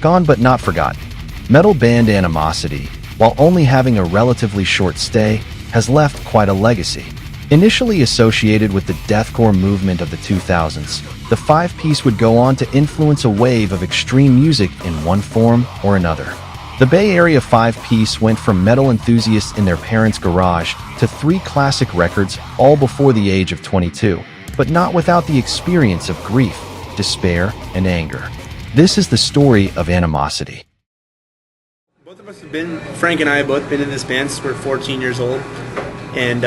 Gone but not forgotten. Metal band Animosity, while only having a relatively short stay, has left quite a legacy. Initially associated with the deathcore movement of the 2000s, the five-piece would go on to influence a wave of extreme music in one form or another. The Bay Area five-piece went from metal enthusiasts in their parents' garage to 3 classic records all before the age of 22, but not without the experience of grief, despair, and anger. This is the story of Animosity. Both of us have been, Frank and I have both been in this band since we're 14 years old, and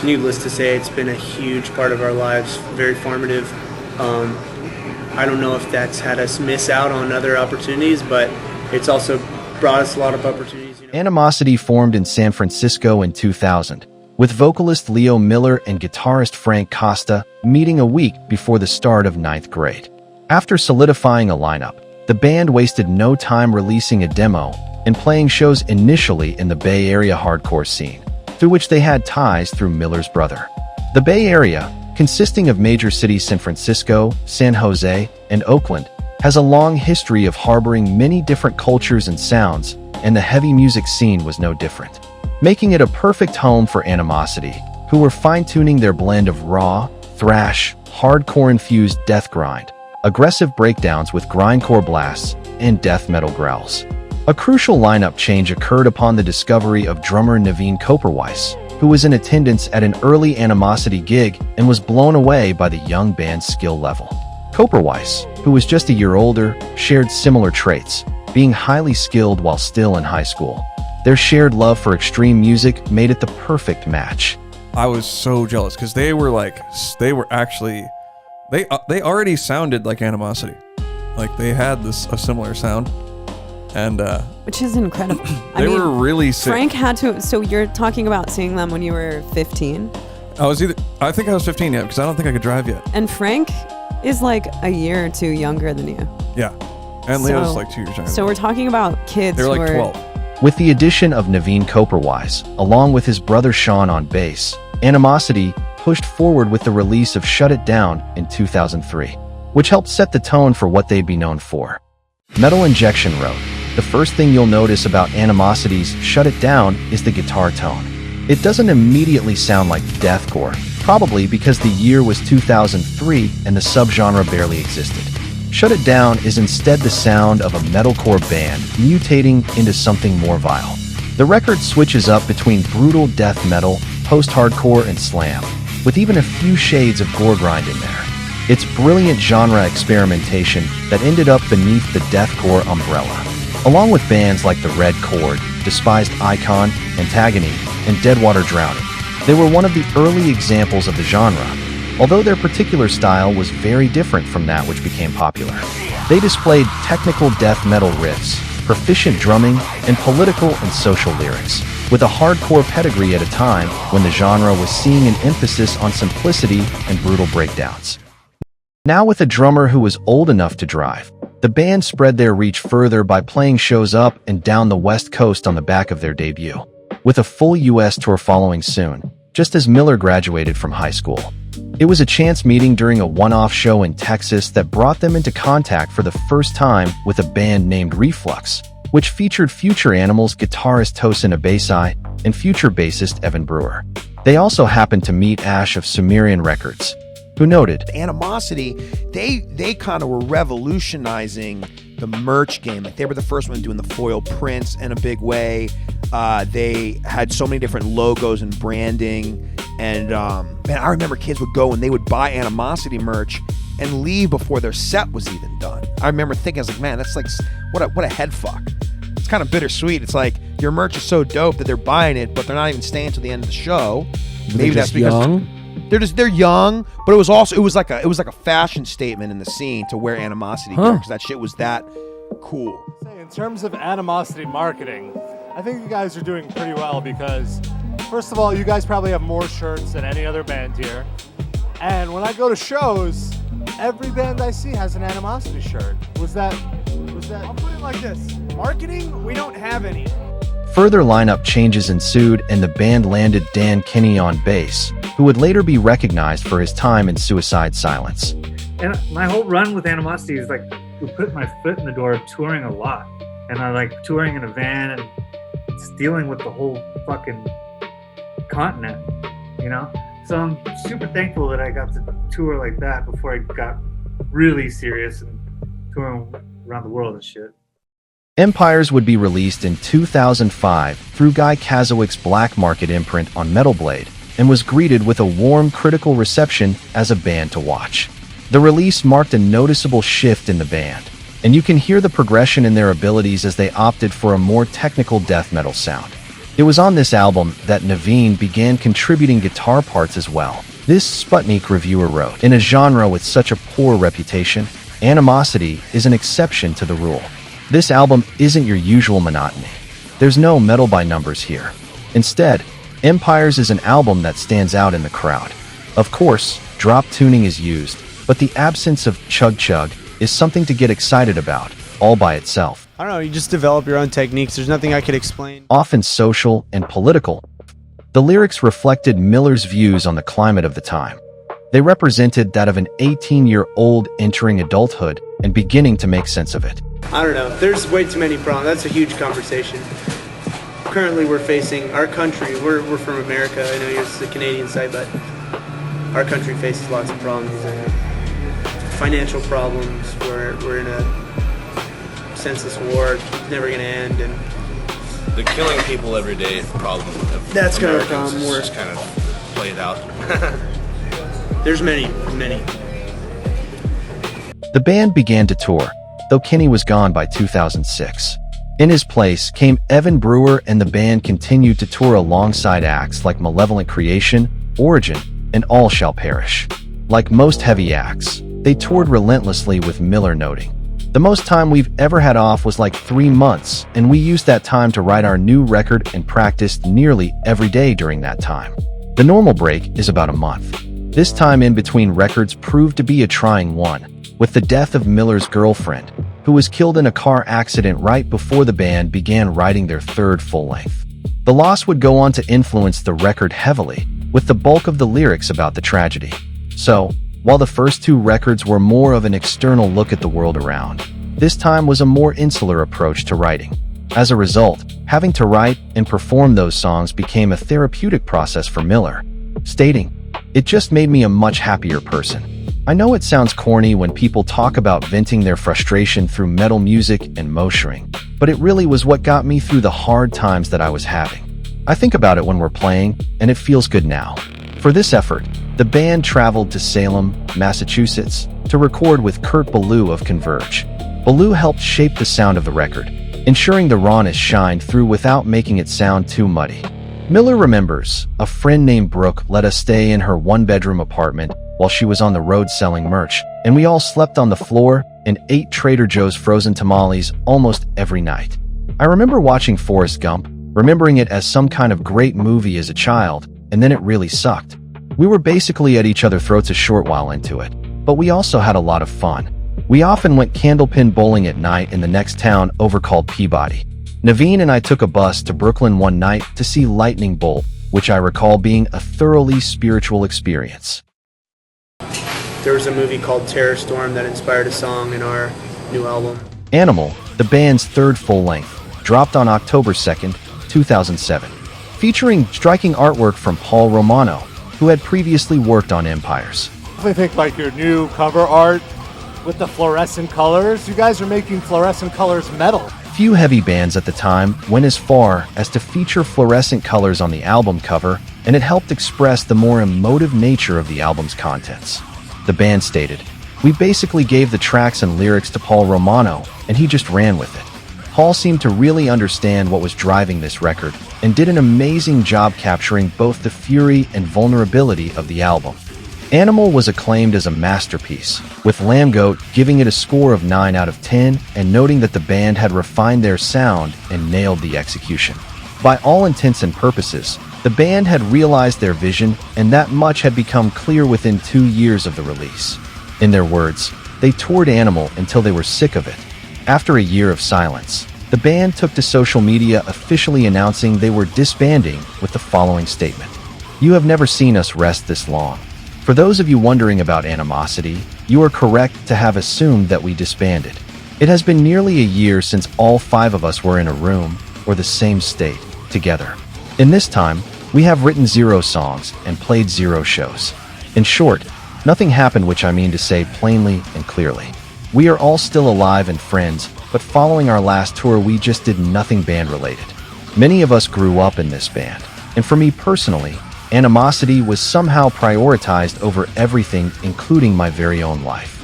needless to say, it's been a huge part of our lives, very formative. I don't know if that's had us miss out on other opportunities, but it's also brought us a lot of opportunities. Animosity formed in San Francisco in 2000, with vocalist Leo Miller and guitarist Frank Costa meeting a week before the start of 9th grade. After solidifying a lineup, the band wasted no time releasing a demo and playing shows initially in the Bay Area hardcore scene, through which they had ties through Miller's brother. The Bay Area, consisting of major cities San Francisco, San Jose, and Oakland, has a long history of harboring many different cultures and sounds, and the heavy music scene was no different, making it a perfect home for Animosity, who were fine-tuning their blend of raw, thrash, hardcore-infused death grind, aggressive breakdowns with grindcore blasts, and death metal growls. A crucial lineup change occurred upon the discovery of drummer Naveen Koperweiss, who was in attendance at an early Animosity gig and was blown away by the young band's skill level. Koperweiss, who was just a year older, shared similar traits, being highly skilled while still in high school. Their shared love for extreme music made it the perfect match. I was so jealous because they were actually, they already sounded like Animosity. Like they had a similar sound. And which is incredible. They were really sick. Frank had to. So you're talking about seeing them when you were 15? I think I was 15 yet because I don't think I could drive yet. And Frank is like a year or two younger than you. Yeah, and Leo's like 2 years younger. So we're talking about kids. They're like 12. With the addition of Naveen Koperweiss, along with his brother Sean on bass, Animosity pushed forward with the release of Shut It Down in 2003, which helped set the tone for what they'd be known for. Metal Injection wrote, "The first thing you'll notice about Animosity's Shut It Down is the guitar tone. It doesn't immediately sound like deathcore, probably because the year was 2003 and the subgenre barely existed. Shut It Down is instead the sound of a metalcore band mutating into something more vile. The record switches up between brutal death metal, post-hardcore, and slam, with even a few shades of gore grind in there. It's brilliant genre experimentation that ended up beneath the deathcore umbrella. Along with bands like The Red Chord, Despised Icon, Antagony, and Deadwater Drowning, they were one of the early examples of the genre, although their particular style was very different from that which became popular. They displayed technical death metal riffs, proficient drumming, and political and social lyrics, with a hardcore pedigree at a time when the genre was seeing an emphasis on simplicity and brutal breakdowns. Now with a drummer who was old enough to drive, the band spread their reach further by playing shows up and down the West Coast on the back of their debut, with a full US tour following soon, just as Miller graduated from high school. It was a chance meeting during a one-off show in Texas that brought them into contact for the first time with a band named Reflux, which featured Future Animals guitarist Tosin Abasai and future bassist Evan Brewer. They also happened to meet Ash of Sumerian Records, who noted, Animosity, they kind of were revolutionizing the merch game. Like they were the first one doing the foil prints in a big way. They had so many different logos and branding. And man, I remember kids would go and they would buy Animosity merch and leave before their set was even done. I remember thinking, I was like, man, that's like, what a head fuck. It's kind of bittersweet. It's like your merch is so dope that they're buying it, but they're not even staying till the end of the show. Maybe that's because young? They're young, but it was like a fashion statement in the scene to wear Animosity gear because that shit was that cool. In terms of Animosity marketing, I think you guys are doing pretty well because, first of all, you guys probably have more shirts than any other band here. And when I go to shows, every band I see has an Animosity shirt. Was that? I'll put it like this. Marketing, we don't have any. Further lineup changes ensued and the band landed Dan Kinney on bass, who would later be recognized for his time in Suicide Silence. And my whole run with Animosity is like, put my foot in the door of touring a lot. And I like touring in a van and just dealing with the whole fucking continent, you know? So I'm super thankful that I got to tour like that before I got really serious and touring around the world and shit. Empires would be released in 2005 through Guy Kazowick's Black Market imprint on Metal Blade and was greeted with a warm critical reception as a band to watch. The release marked a noticeable shift in the band, and you can hear the progression in their abilities as they opted for a more technical death metal sound. It was on this album that Naveen began contributing guitar parts as well. This Sputnik reviewer wrote, "In a genre with such a poor reputation, Animosity is an exception to the rule. This album isn't your usual monotony. There's no metal by numbers here. Instead, Empires is an album that stands out in the crowd. Of course, drop tuning is used, but the absence of chug-chug is something to get excited about, all by itself. I don't know, you just develop your own techniques. There's nothing I could explain." Often social and political, the lyrics reflected Miller's views on the climate of the time. They represented that of an 18-year-old entering adulthood and beginning to make sense of it. I don't know. There's way too many problems. That's a huge conversation. Currently, we're facing our country. We're from America. I know it's the Canadian side, but our country faces lots of problems. Financial problems. We're in a senseless war. It's never going to end, and the killing people every day problem. That's going to Americans become is worse. just kind of played out. There's many. The band began to tour, though Kenny was gone by 2006. In his place came Evan Brewer, and the band continued to tour alongside acts like Malevolent Creation, Origin, and All Shall Perish. Like most heavy acts, they toured relentlessly, with Miller noting, "The most time we've ever had off was like 3 months, and we used that time to write our new record and practiced nearly every day during that time. The normal break is about a month." This time in between records proved to be a trying one, with the death of Miller's girlfriend, who was killed in a car accident right before the band began writing their third full-length. The loss would go on to influence the record heavily, with the bulk of the lyrics about the tragedy. So, while the first 2 records were more of an external look at the world around, this time was a more insular approach to writing. As a result, having to write and perform those songs became a therapeutic process for Miller, stating, "It just made me a much happier person." I know it sounds corny when people talk about venting their frustration through metal music and moshering, but it really was what got me through the hard times that I was having. I think about it when we're playing, and it feels good now. For this effort, the band traveled to Salem, Massachusetts, to record with Kurt Ballou of Converge. Ballou helped shape the sound of the record, ensuring the rawness shined through without making it sound too muddy. Miller remembers, "A friend named Brooke let us stay in her 1-bedroom apartment while she was on the road selling merch, and we all slept on the floor and ate Trader Joe's frozen tamales almost every night. I remember watching Forrest Gump, remembering it as some kind of great movie as a child, and then it really sucked. We were basically at each other's throats a short while into it, but we also had a lot of fun. We often went candlepin bowling at night in the next town over called Peabody. Naveen and I took a bus to Brooklyn one night to see Lightning Bolt, which I recall being a thoroughly spiritual experience." There was a movie called Terror Storm that inspired a song in our new album. Animal, the band's third full-length, dropped on October 2nd, 2007, featuring striking artwork from Paul Romano, who had previously worked on Empires. I think like your new cover art with the fluorescent colors. You guys are making fluorescent colors metal. Few heavy bands at the time went as far as to feature fluorescent colors on the album cover, and it helped express the more emotive nature of the album's contents. The band stated, "We basically gave the tracks and lyrics to Paul Romano, and he just ran with it. Paul seemed to really understand what was driving this record, and did an amazing job capturing both the fury and vulnerability of the album." Animal was acclaimed as a masterpiece, with Lambgoat giving it a score of 9 out of 10 and noting that the band had refined their sound and nailed the execution. By all intents and purposes, the band had realized their vision, and that much had become clear within 2 years of the release. In their words, they toured Animal until they were sick of it. After a year of silence, the band took to social media officially announcing they were disbanding with the following statement: "You have never seen us rest this long. For those of you wondering about Animosity, you are correct to have assumed that we disbanded. It has been nearly a year since all 5 of us were in a room, or the same state, together. In this time, we have written 0 songs and played 0 shows. In short, nothing happened, which I mean to say plainly and clearly. We are all still alive and friends, but following our last tour we just did nothing band-related. Many of us grew up in this band, and for me personally, Animosity was somehow prioritized over everything, including my very own life.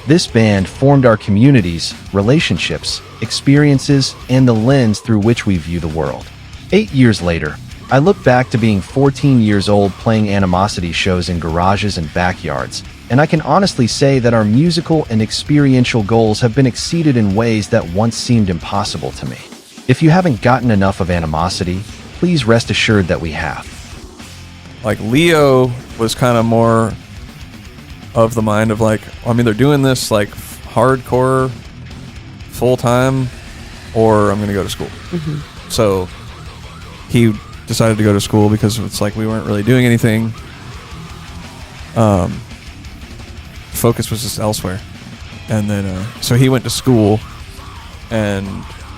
This band formed our communities, relationships, experiences, and the lens through which we view the world. 8 years later, I look back to being 14 years old playing Animosity shows in garages and backyards, and I can honestly say that our musical and experiential goals have been exceeded in ways that once seemed impossible to me. If you haven't gotten enough of Animosity, please rest assured that we have. Like, Leo was kind of more of the mind of like, I'm either doing this like hardcore full time or I'm going to go to school. So he decided to go to school because it's like we weren't really doing anything. Focus was just elsewhere. And then so he went to school, and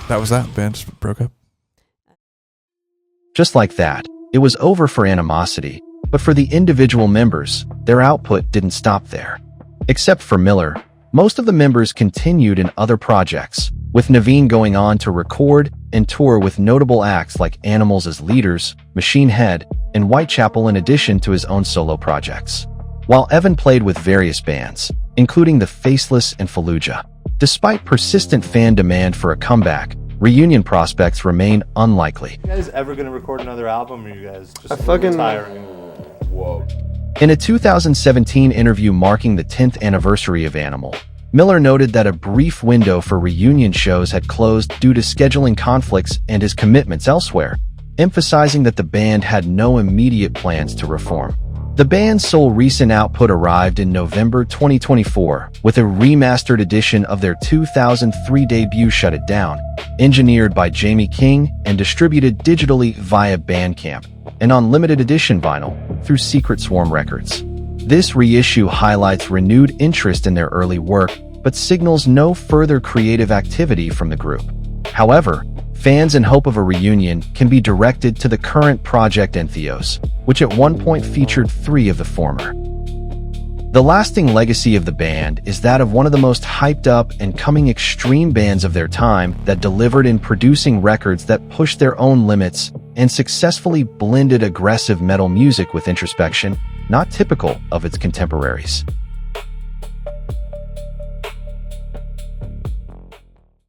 that was that. Band just broke up. Just like that, it was over for Animosity, but for the individual members, their output didn't stop there. Except for Miller, most of the members continued in other projects, with Naveen going on to record and tour with notable acts like Animals as leaders, Machine Head, and Whitechapel, in addition to his own solo projects. While Evan played with various bands, including The Faceless and Fallujah. Despite persistent fan demand for a comeback, reunion prospects remain unlikely. You guys ever gonna record another album, or you guys just fucking- retiring? Whoa. In a 2017 interview marking the 10th anniversary of Animal, Miller noted that a brief window for reunion shows had closed due to scheduling conflicts and his commitments elsewhere, emphasizing that the band had no immediate plans to reform. The band's sole recent output arrived in November 2024 with a remastered edition of their 2003 debut Shut It Down, engineered by Jamie King and distributed digitally via Bandcamp, and on limited edition vinyl through Secret Swarm Records. This reissue highlights renewed interest in their early work, but signals no further creative activity from the group. However, fans in hope of a reunion can be directed to the current project Entheos, which at one point featured 3 of the former. The lasting legacy of the band is that of one of the most hyped up and coming extreme bands of their time that delivered in producing records that pushed their own limits and successfully blended aggressive metal music with introspection, not typical of its contemporaries.